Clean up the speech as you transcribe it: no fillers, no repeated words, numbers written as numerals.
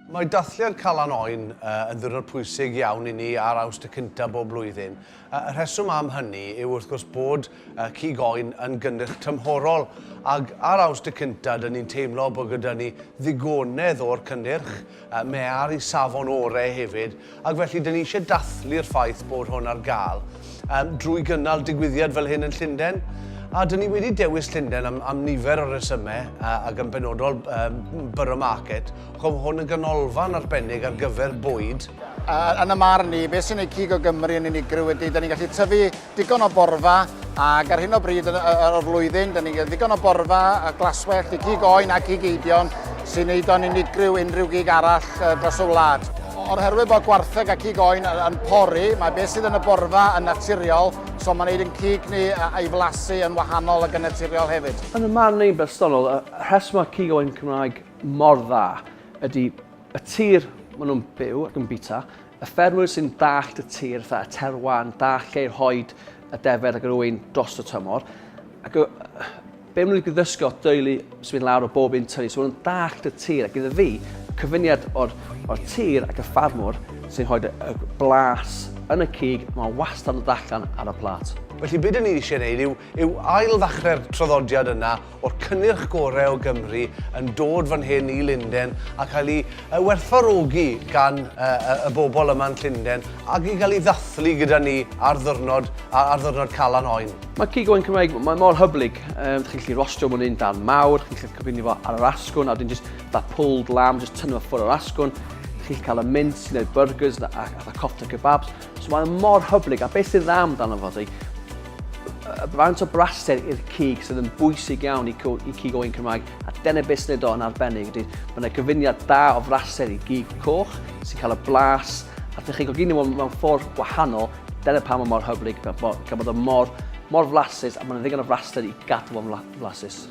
Mae dathliad Calan Oen yn ddiwrnod pwysig iawn i ni ar Awst y cyntaf bob blwyddyn. Y rheswm am hynny yw wrth gwrs bod cig oen yn gynnyrch tymhorol, ac ar Awst y cyntaf dyn ni'n teimlo bod gyda ni ddigonedd o'r cynnyrch, mae ar ei safon orau hefyd, ac felly dyn ni eisiau dathlu'r ffaith bod hwn ar gael drwy gynnal digwyddiad fel hyn yn Llundain. A dyn ni wedi dewis Llundain am nifer o resymau ac yn benodol Borough Market. Chom hwn yn ganolfan arbennig ar gyfer bwyd. Yn y marn ni, beth sy'n ei cig o Gymru yn unigryw ydy, dyn ni'n gallu tyfu digon o borfa, ac ar hyn o bryd o'r flwyddyn, dyn ni'n gallu digon o borfa, glaswellt, i cig oen ac i geidion, sy'n neud o'n unigryw unrhyw gig arall dros y wlad. Oherwydd bod gwartheg ac cig oen yn pori, mae beth sydd yn y borfa yn naturiol, so mae'n neud yn cig ni a'i flasu yn wahanol ac yn naturiol hefyd. Yn y marn ni'n bersonol, y rheswm mae cig oen Cymraeg mor dda ydy y tir maen nhw'n byw ac yn bita, y ffermwyr sy'n dallt y tir, y terwan, dallt lle rhoed y defed ac yr oen dros y tymor, ac be maen nhw wedi ddysgu o deulu sy'n mynd lawr o bob un tynnu, so maen nhw'n dallt y tir, ac iddo fi, cyfyniad o'r tir ac y ffarmwr sy'n rhoi y blas yn y cig, mae'n wastad yn dod allan ar y plat. Felly beth ni eisiau gwneud yw ail ddechrau'r traddodiad yna o'r cynnyrch gorau o Gymru yn dod fan hyn i Llundain a cael ei werthfawrogi gan y bobl yma yn Llundain ac i cael ei ddathlu gyda ni ar ddiwrnod Calan Oen. Mae cig oen Cymraeg mor hyblyg. Chi'n gallu rostio mewn un dan mawr, chi'n gallu cyfynnu fo ar yr asgwrn, a wedyn just pulled lamb, just tynnu fo ffwrdd o'r asgwrn. Chi'n cael y mint sy'n gwneud burgers a cofta kebabs. So mae'n mor hyblyg, a beth sy'n dda amdano fo di, y faint o braster i'r cig sydd yn bwysig iawn i cig oen Cymraeg, a dyna beth sy'n neud o'n arbennig. Mae'n gyfuniad da o fraster i gig coch sy'n cael y blas, a ddech chi'n goginio mewn ffordd gwahanol, dyna pam mae mor hyblyg, gan bod o mor flasus, a mae'n ddigon o fraster i gadw fo'n flasus.